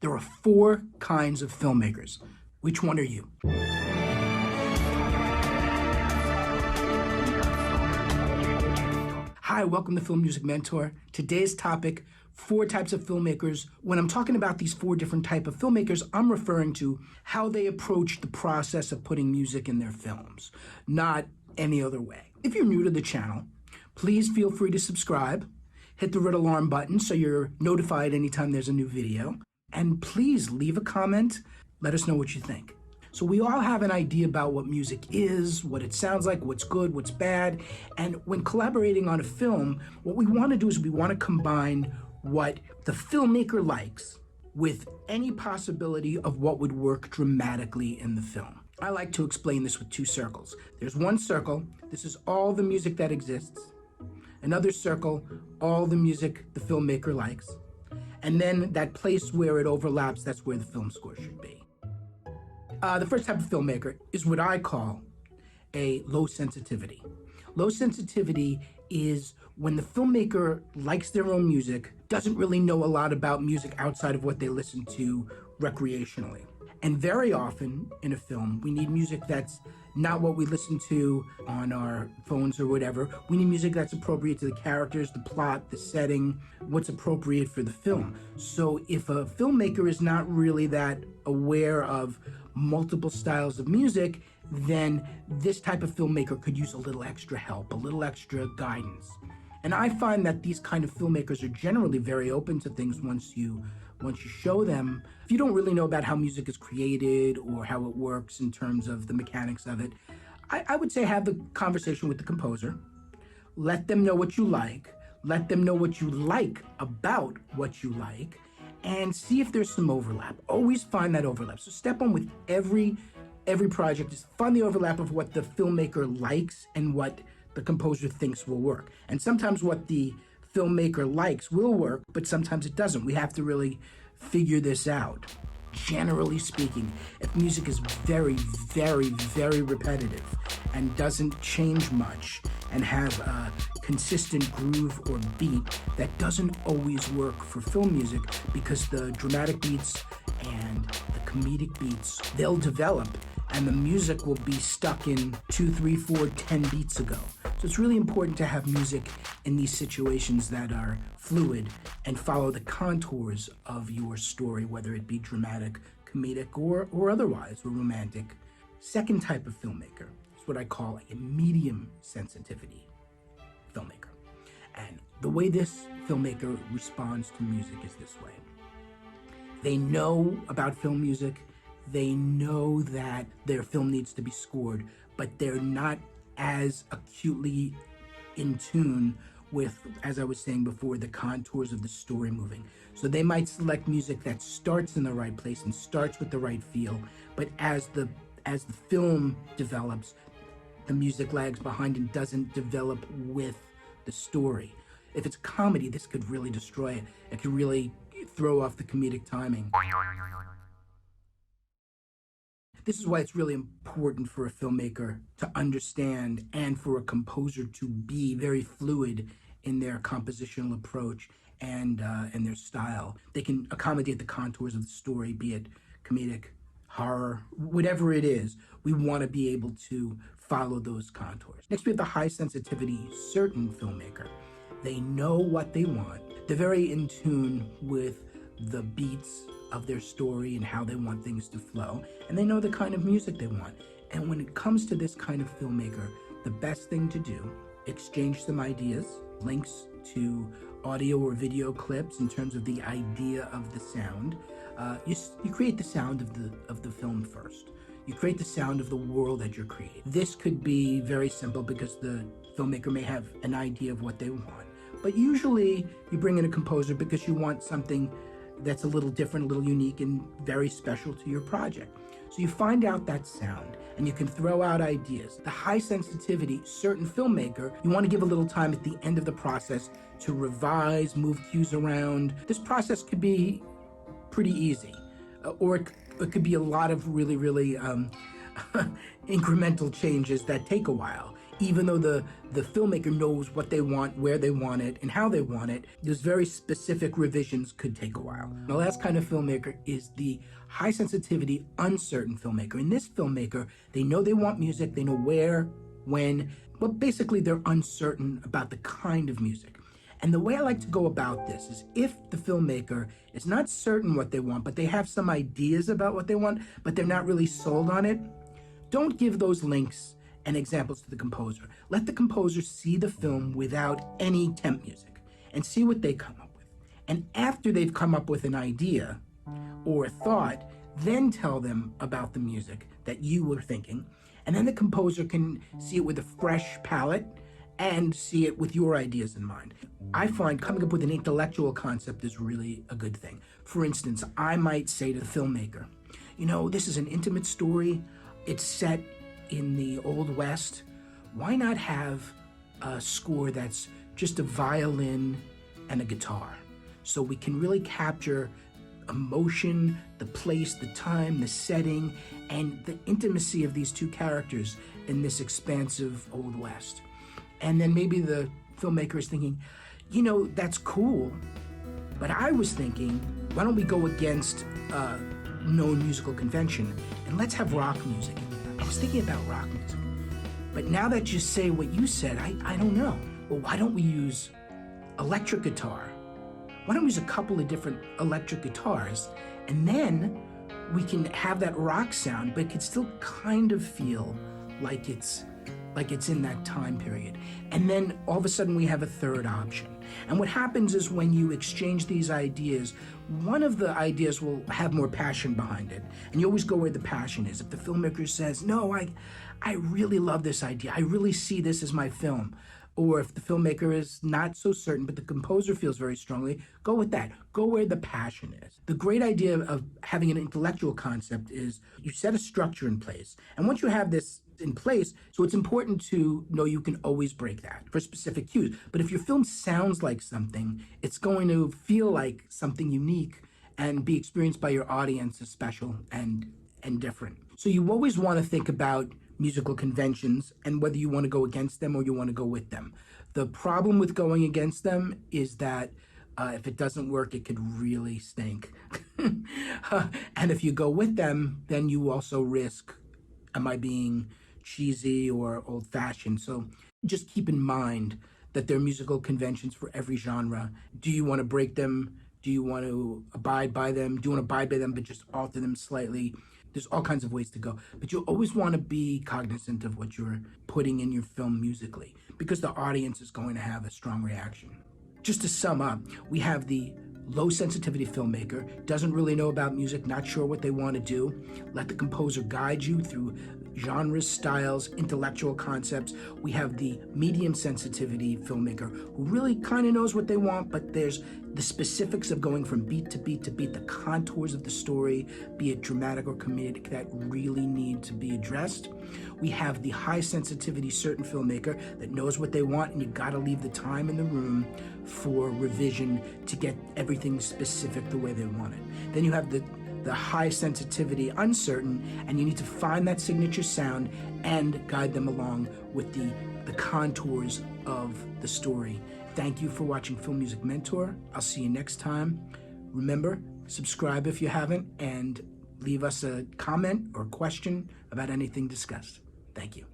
There are four kinds of filmmakers. Which one are you? Hi, welcome to Film Music Mentor. Today's topic, four types of filmmakers. When I'm talking about these four different types of filmmakers, I'm referring to how they approach the process of putting music in their films, not any other way. If you're new to the channel, please feel free to subscribe. Hit the red alarm button so you're notified anytime there's a new video. And please leave a comment. Let us know what you think. So we all have an idea about what music is, what it sounds like, what's good, what's bad. And when collaborating on a film, what we want to do is we want to combine what the filmmaker likes with any possibility of what would work dramatically in the film. I like to explain this with two circles. There's one circle, this is all the music that exists. Another circle, all the music the filmmaker likes. And then that place where it overlaps, that's where the film score should be. The first type of filmmaker is what I call a low sensitivity. Low sensitivity is when the filmmaker likes their own music, doesn't really know a lot about music outside of what they listen to recreationally. And very often in a film, we need music that's not what we listen to on our phones or whatever. We need music that's appropriate to the characters, the plot, the setting, what's appropriate for the film. So if a filmmaker is not really that aware of multiple styles of music, then this type of filmmaker could use a little extra help, a little extra guidance. And I find that these kind of filmmakers are generally very open to things once you show them. If you don't really know about how music is created or how it works in terms of the mechanics of it, I would say have the conversation with the composer. Let them know what you like. Let them know what you like about what you like, and see if there's some overlap. Always find that overlap. So step one with every project is find the overlap of what the filmmaker likes and what the composer thinks will work. And sometimes what the filmmaker likes will work, but sometimes it doesn't. We have to really figure this out. Generally speaking, if music is very, very, very repetitive and doesn't change much and have a consistent groove or beat, that doesn't always work for film music, because the dramatic beats and the comedic beats, they'll develop and the music will be stuck in 2, 3, 4, 10 beats ago. So it's really important to have music in these situations that are fluid and follow the contours of your story, whether it be dramatic, comedic, or otherwise, or romantic. Second type of filmmaker is what I call a medium sensitivity filmmaker. And the way this filmmaker responds to music is this way. They know about film music. They know that their film needs to be scored, but they're not as acutely in tune with, as I was saying before, the contours of the story moving. So they might select music that starts in the right place and starts with the right feel, but as the film develops, the music lags behind and doesn't develop with the story. If it's comedy, this could really destroy it. It could really throw off the comedic timing. This is why it's really important for a filmmaker to understand and for a composer to be very fluid in their compositional approach and their style. They can accommodate the contours of the story, be it comedic, horror, whatever it is. We want to be able to follow those contours. Next, we have the high sensitivity certain filmmaker. They know what they want. They're very in tune with the beats of their story and how they want things to flow, and they know the kind of music they want. And when it comes to this kind of filmmaker, the best thing to do, exchange some ideas, links to audio or video clips in terms of the idea of the sound. You create the sound of the film first. You create the sound of the world that you're creating. This could be very simple because the filmmaker may have an idea of what they want, but usually you bring in a composer because you want something that's a little different, a little unique, and very special to your project. So you find out that sound and you can throw out ideas. The high sensitivity certain filmmaker, you want to give a little time at the end of the process to revise, move cues around. This process could be pretty easy, or it could be a lot of really incremental changes that take a while. even though the filmmaker knows what they want, where they want it, and how they want it, those very specific revisions could take a while. The last kind of filmmaker is the high sensitivity, uncertain filmmaker. In this filmmaker, they know they want music, they know where, when, but basically they're uncertain about the kind of music. And the way I like to go about this is if the filmmaker is not certain what they want, but they have some ideas about what they want, but they're not really sold on it, don't give those links and examples to the composer. Let the composer see the film without any temp music and see what they come up with. And after they've come up with an idea or a thought, then tell them about the music that you were thinking. And then the composer can see it with a fresh palette and see it with your ideas in mind. I find coming up with an intellectual concept is really a good thing. For instance, I might say to the filmmaker, this is an intimate story. It's set in the Old West. Why not have a score that's just a violin and a guitar? So we can really capture emotion, the place, the time, the setting, and the intimacy of these two characters in this expansive Old West. And then maybe the filmmaker is thinking, that's cool, but I was thinking, why don't we go against known musical convention and let's have rock music in there. I was thinking about rock music, but now that you say what you said, I don't know. Well, why don't we use electric guitar? Why don't we use a couple of different electric guitars, and then we can have that rock sound, but it could still kind of feel like it's in that time period. And then all of a sudden we have a third option. And what happens is when you exchange these ideas, one of the ideas will have more passion behind it. And you always go where the passion is. If the filmmaker says, no, I really love this idea, I really see this as my film. Or if the filmmaker is not so certain, but the composer feels very strongly, go with that. Go where the passion is. The great idea of having an intellectual concept is you set a structure in place. And once you have this in place, so it's important to know you can always break that for specific cues. But if your film sounds like something, it's going to feel like something unique and be experienced by your audience as special and different. So you always want to think about musical conventions and whether you want to go against them or you want to go with them. The problem with going against them is that if it doesn't work, it could really stink. And if you go with them, then you also risk, am I being cheesy or old-fashioned? So just keep in mind that there are musical conventions for every genre. Do you want to break them? Do you want to abide by them? Do you want to abide by them but just alter them slightly? There's all kinds of ways to go. But you always want to be cognizant of what you're putting in your film musically, because the audience is going to have a strong reaction. Just to sum up, we have the low sensitivity filmmaker, doesn't really know about music, not sure what they want to do. Let the composer guide you through genres, styles, intellectual concepts. We have the medium sensitivity filmmaker who really kind of knows what they want, but there's the specifics of going from beat to beat to beat, the contours of the story, be it dramatic or comedic, that really need to be addressed. We have the high sensitivity certain filmmaker that knows what they want, and you got to leave the time in the room for revision to get everything specific the way they want it. Then you have the high sensitivity uncertain, and you need to find that signature sound and guide them along with the contours of the story. Thank you for watching Film Music Mentor. I'll see you next time. Remember, subscribe if you haven't, and leave us a comment or question about anything discussed. Thank you.